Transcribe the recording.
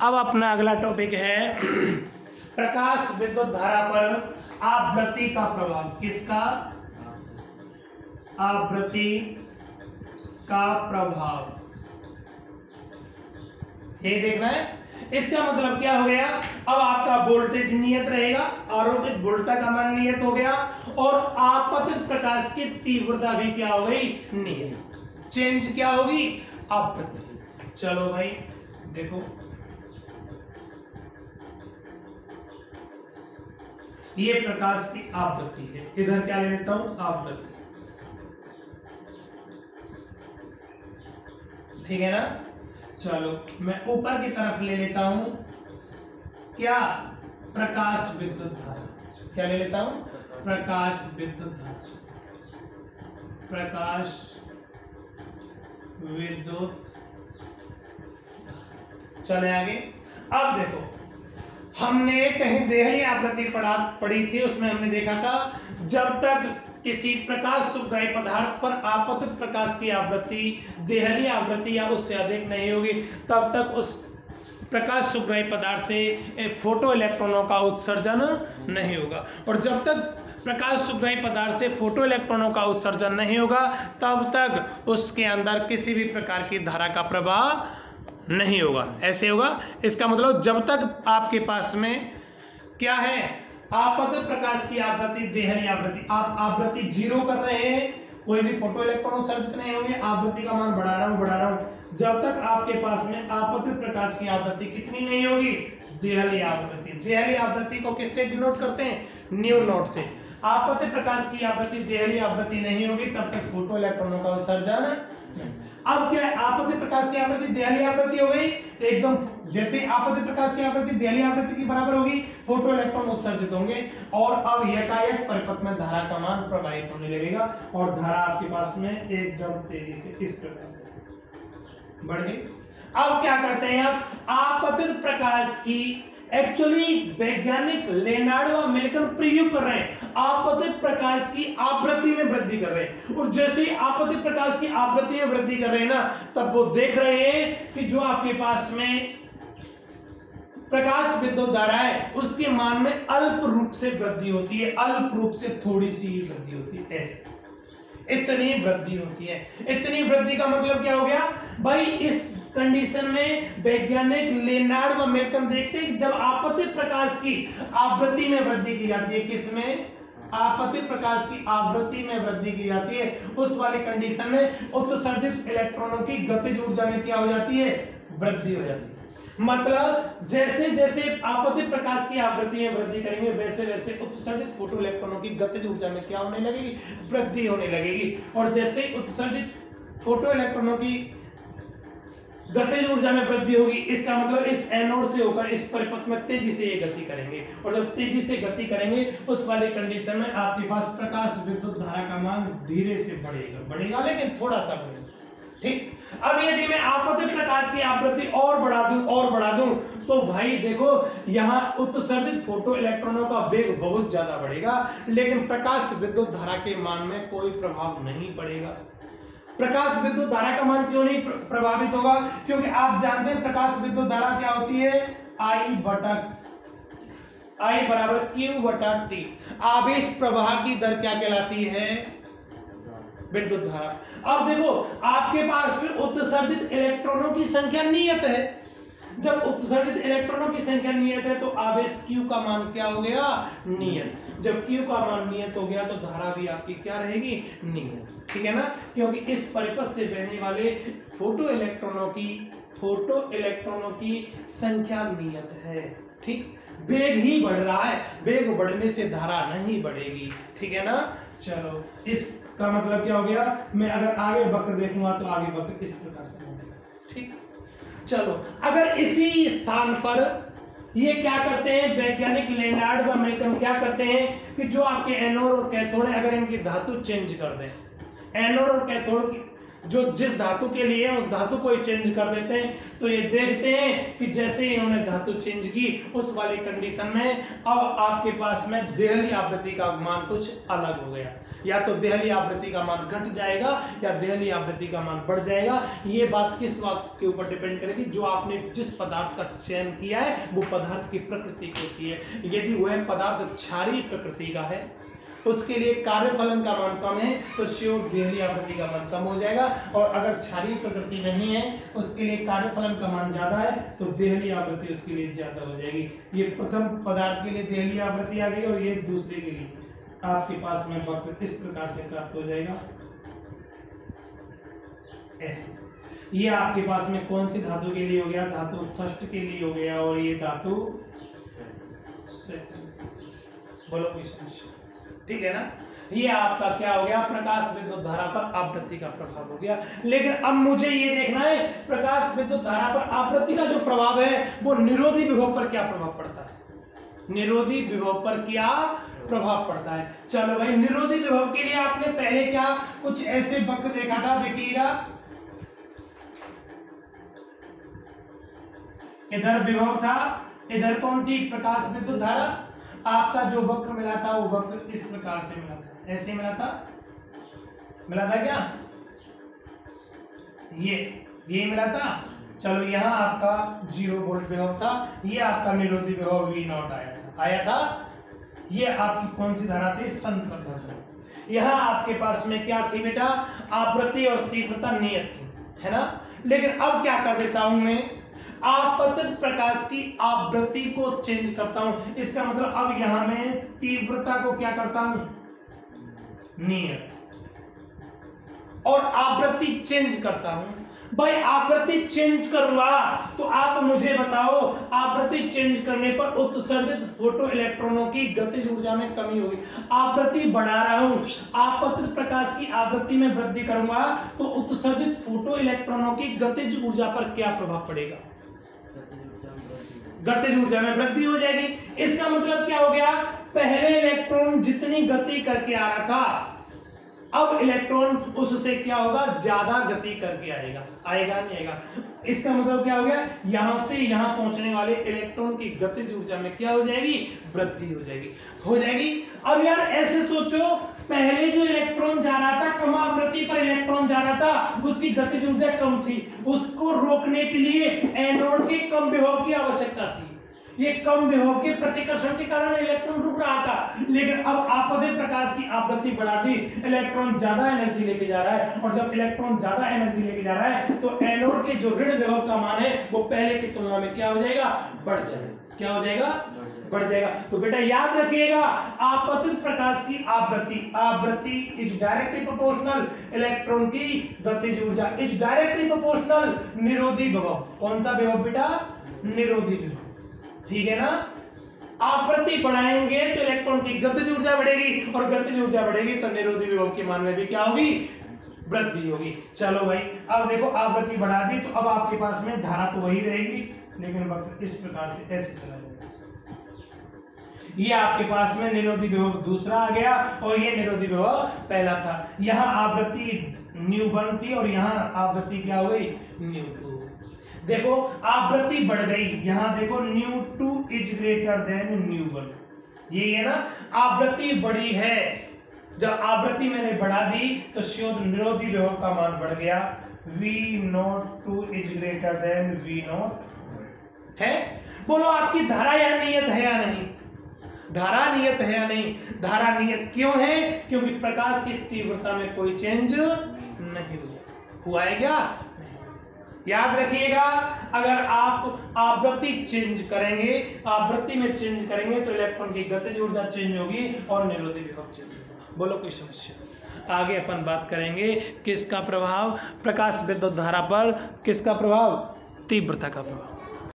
अब अपना अगला टॉपिक है प्रकाश विद्युत धारा पर आवृत्ति का प्रभाव। किसका? आवृत्ति का प्रभाव, ये देखना है। इसका मतलब क्या हो गया? अब आपका वोल्टेज नियत रहेगा, आरोपित वोल्टा का मान नियत हो गया, और आपतित प्रकाश की तीव्रता भी क्या हो गई? नियत। चेंज क्या होगी? आवृत्ति। चलो भाई देखो, ये प्रकाश की आवृत्ति है, इधर क्या ले लेता हूं? आवृत्ति, ठीक है ना। चलो मैं ऊपर की तरफ ले लेता हूं क्या? प्रकाश विद्युत धारा। क्या ले लेता हूं? प्रकाश विद्युत धारा, प्रकाश विद्युत। चले आगे। अब देखो, हमने कहीं देहली आवृत्ति पढ़ी थी, उसमें हमने देखा था जब तक किसी प्रकाश सुग्राही पदार्थ पर आपतित प्रकाश की आवृत्ति देहली आवृत्ति या उससे अधिक नहीं होगी, तब तक उस प्रकाश सुग्राही पदार्थ से फोटो इलेक्ट्रॉनों का उत्सर्जन नहीं होगा। और जब तक प्रकाश सुग्राही पदार्थ से फोटो इलेक्ट्रॉनों का उत्सर्जन नहीं होगा, तब तक उसके अंदर किसी भी प्रकार की धारा का प्रवाह नहीं होगा। ऐसे होगा, इसका मतलब जब तक आपके पास में क्या है? आपतित प्रकाश की आवृत्ति देहली आवृत्ति, आप आवृत्ति 0 कर रहे हैं, कोई भी फोटो इलेक्ट्रॉन उत्सर्जित नहीं होंगे, आवृत्ति का मान बढ़ा रहा हूं, जब तक आपके पास में आपतित प्रकाश की आवृत्ति कितनी नहीं होगी? देहली आवृत्ति। देहली आवृत्ति को किससे डिनोट करते हैं? न्यू नोट से। आपतित प्रकाश की आवृत्ति देहली आवृत्ति नहीं होगी, तब तक फोटो इलेक्ट्रॉनों का उत्सर्जन। अब क्या है? आपतित प्रकाश की आवृत्ति देहली आवृत्ति हो गई, एकदम जैसे आपतित प्रकाश की आवृत्ति देहली आवृत्ति की बराबर होगी, फोटो इलेक्ट्रॉन उत्सर्जित होंगे, और अब एकाएक परिपथ में धारा का मान प्रवाहित होने लगेगा, और धारा आपके पास में एकदम तेजी से इस प्रकार बढ़ गई। अब क्या करते हैं? आप आपतित प्रकाश की एक्चुअली वैज्ञानिक लेनार्ड व मेलकर प्रयोग कर रहे हैं, आपतित प्रकाश की आवृत्ति में वृद्धि कर रहे हैं, और जैसे ही आपतित प्रकाश की आवृत्ति में वृद्धि कर रहे हैं ना, तब वो देख रहे हैं कि जो आपके पास में प्रकाश विद्युत धारा है उसके मान में अल्प रूप से वृद्धि होती है, अल्प रूप से थोड़ी सी ही वृद्धि होती है, ऐसे इतनी वृद्धि होती है। इतनी वृद्धि का मतलब क्या हो गया भाई? इस कंडीशन में वैज्ञानिक लेनार्ड व मेलकर देखते हैं जब आपतित प्रकाश की आवृत्ति में वृद्धि की जाती है, किसमें? आपतित प्रकाश की आवृत्ति में वृद्धि की जाती है, उस वाली कंडीशन में उत्सर्जित इलेक्ट्रॉनों की गतिज ऊर्जा में क्या हो जाती है? वृद्धि हो जाती है। मतलब जैसे जैसे आपतित प्रकाश की आवृत्ति में वृद्धि करेंगे, वैसे वैसे उत्सर्जित फोटो इलेक्ट्रॉनों की गतिज ऊर्जा में क्या होने लगेगी? वृद्धि होने लगेगी। और जैसे उत्सर्जित फोटो इलेक्ट्रॉनों की गतिज ऊर्जा में वृद्धि होगी, इसका मतलब इस एनोड से होकर इस परिपथ में तेजी से ये गति करेंगे, और जब तेजी से गति करेंगे उस वाली कंडीशन में आपके पास प्रकाश विद्युत धारा का मान धीरे से बढ़ेगा लेकिन थोड़ा सा बढ़ेगा। ठीक। अब यदि मैं आपतित प्रकाश की आवृत्ति और बढ़ा दूं तो भाई देखो, यहां उत्सर्जित फोटो इलेक्ट्रॉनों का वेग बहुत ज्यादा बढ़ेगा, लेकिन प्रकाश विद्युत धारा के मान में कोई प्रभाव नहीं पड़ेगा। प्रकाश विद्युत धारा का मान क्यों नहीं प्रभावित होगा? क्योंकि आप जानते हैं प्रकाश विद्युत धारा क्या होती है? I बराबर Q/T। आवेश प्रवाह की दर क्या कहलाती है? विद्युत धारा। अब देखो, आपके पास में उत्सर्जित इलेक्ट्रॉनों की संख्या नियत है। जब उत्सर्जित इलेक्ट्रॉनों की संख्या नियत है तो आवेश Q का मान क्या हो गया? नियत। जब Q का मान नियत हो गया तो धारा भी आपकी क्या रहेगी? नियत। ठीक है ना, क्योंकि इस परिपथ से बहने वाले फोटो इलेक्ट्रॉनों की संख्या नियत है। ठीक, वेग ही बढ़ रहा है, वेग बढ़ने से धारा नहीं बढ़ेगी। ठीक है ना। चलो, इसका मतलब क्या हो गया? मैं अगर आगे वक्र देखूंगा तो आगे वक्र इस प्रकार से बनेगा। ठीक, चलो, अगर इसी स्थान पर ये क्या करते हैं वैज्ञानिक लेनार्ड व मेलकर, क्या करते हैं कि जो आपके एनोड और कैथोड है, अगर इनकी धातु चेंज कर दें, एनोड और कैथोड की जो जिस धातु के लिए उस धातु को ही चेंज कर देते हैं। तो ये देखते हैं कि जैसे ही इन्होंने धातु चेंज की उस वाली कंडीशन में अब आपके पास में देहली आवृत्ति का मान कुछ अलग हो गया, या तो देहली आवृत्ति का मान घट जाएगा या देहली आवृत्ति का मान बढ़ जाएगा। ये बात किस बात के ऊपर डिपेंड करेगी, जो आपने जिस पदार्थ का चयन किया है वो पदार्थ की प्रकृति कैसी है। यदि वह पदार्थ क्षारीय प्रकृति का है, उसके लिए कार्यफलन का मान कम है, तो श्योर देहली आवृत्ति का मान कम हो जाएगा। और अगर क्षारीय प्रकृति नहीं है, उसके लिए कार्यफलन का मान ज्यादा है, तो देहली आवृत्ति उसके लिए ज्यादा हो जाएगी। ये प्रथम पदार्थ के लिए देहली आवृत्ति आ गई और ये दूसरे के लिए आपके पास में वक्र इस प्रकार से प्राप्त हो जाएगा ऐसे। ये आपके पास में कौन सी धातु के लिए हो गया, धातु फर्स्ट के लिए हो गया, और ये धातु सेकंड। बोलो कोई समस्या? ठीक है ना। ये आपका क्या हो गया, प्रकाश विद्युत धारा पर आवृत्ति का प्रभाव हो गया। लेकिन अब मुझे ये देखना है प्रकाश विद्युत धारा पर आवृत्ति का जो प्रभाव है वो निरोधी विभव पर क्या प्रभाव पड़ता है, निरोधी विभव पर क्या प्रभाव पड़ता है। चलो भाई, निरोधी विभव के लिए आपने पहले क्या कुछ ऐसे वक्र देखा था, देखिएगा इधर विभव था, इधर कौन थी, प्रकाश विद्युत धारा। आपका जो वक्र मिला था वो वक्र इस प्रकार से मिला था, ऐसे मिला था, मिला था क्या, ये मिला था। चलो यहाँ आपका 0 वोल्ट विभव था, ये आपका निरोधी विभव V0 आया था। ये आपकी कौन सी धारा थी, संतृप्त धारा। यहाँ आपके पास में क्या थी बेटा, आवृत्ति और तीव्रता नियत थी, है ना। लेकिन अब क्या कर देता हूं मैं, आपतित प्रकाश की आवृत्ति को चेंज करता हूं। इसका मतलब अब यहां मैं तीव्रता को क्या करता हूं, नियत, और आवृत्ति चेंज करता हूं। भाई आवृत्ति चेंज करूंगा तो आप मुझे बताओ, आवृत्ति चेंज करने पर उत्सर्जित फोटो इलेक्ट्रॉनों की गतिज ऊर्जा में कमी होगी। आवृत्ति बढ़ा रहा हूं, आपतित प्रकाश की आवृत्ति में वृद्धि करूंगा तो उत्सर्जित फोटो इलेक्ट्रॉनों की गतिज ऊर्जा पर क्या प्रभाव पड़ेगा, गतिज ऊर्जा में वृद्धि हो जाएगी। इसका मतलब क्या हो गया, पहले इलेक्ट्रॉन जितनी गति करके आ रहा था, अब इलेक्ट्रॉन उससे क्या होगा, ज्यादा गति करके आएगा नहीं आएगा। इसका मतलब क्या हो गया, यहां से यहां पहुंचने वाले इलेक्ट्रॉन की गतिज ऊर्जा में क्या हो जाएगी, वृद्धि हो जाएगी। अब यार ऐसे सोचो, पहले जो इलेक्ट्रॉन जा रहा था, कम आवृत्ति पर इलेक्ट्रॉन जा रहा था, उसकी गतिज ऊर्जा कम थी, उसको रोकने के लिए एनोड के कम विभव की आवश्यकता थी। ये कम विभव के प्रतिकर्षण के कारण इलेक्ट्रॉन रुक रहा था। लेकिन अब आपतित प्रकाश की आवृत्ति बढ़ा दी, इलेक्ट्रॉन ज्यादा एनर्जी लेके जा रहा है, और जब इलेक्ट्रॉन ज्यादा एनर्जी लेके जा रहा है तो एनोड के जो ऋण विभव का मान है वो पहले की तुलना में क्या हो जाएगा, बढ़ जाएगा। क्या हो जाएगा, बढ़ जाएगा। तो बेटा याद रखिएगा, आपतित प्रकाश की आवृत्ति इज डायरेक्टली प्रोपोर्शनल इलेक्ट्रॉन की गतिज ऊर्जा इज डायरेक्टली प्रोपोर्शनल निरोधी विभव। कौन सा विभव बेटा, निरोधी विभव, ठीक है ना। आवृत्ति बढ़ाएंगे तो इलेक्ट्रॉन की गतिज ऊर्जा बढ़ेगी, और गतिज ऊर्जा बढ़ेगी तो निरोधी विभव के मान में भी क्या होगी, वृद्धि होगी। चलो भाई, अब देखो आवृत्ति बढ़ा दी तो अब आपके पास में धारा तो वही रहेगी, लेकिन वक्र इस प्रकार से ऐसे चला जाएगा। ये आपके पास में निरोधी विभव दूसरा आ गया, और ये निरोधी विभव पहला था। यहाँ आवृत्ति ν1 थी और यहाँ आवृत्ति क्या हो गई, ν2। देखो आवृत्ति बढ़ गई, यहां देखो ν2 इज ग्रेटर देन ν1, ये है ना, आवृत्ति बढ़ी है। जब आवृत्ति मैंने बढ़ा दी तो शुद्ध निरोधी विभव का मान बढ़ गया, V02 is greater than V0 है। बोलो आपकी धारा या नियत है या नहीं, धारा नियत है या नहीं, धारा नियत क्यों है, क्योंकि प्रकाश की तीव्रता में कोई चेंज नहीं हुआ है क्या। याद रखिएगा, अगर आप आवृत्ति चेंज करेंगे, आवृत्ति में चेंज करेंगे तो इलेक्ट्रॉन की गतिज ऊर्जा चेंज होगी और निरोधी विभव चेंज होगा। बोलो कोई समस्या। आगे अपन बात करेंगे किसका प्रभाव, प्रकाश विद्युत धारा पर किसका प्रभाव, तीव्रता का प्रभाव।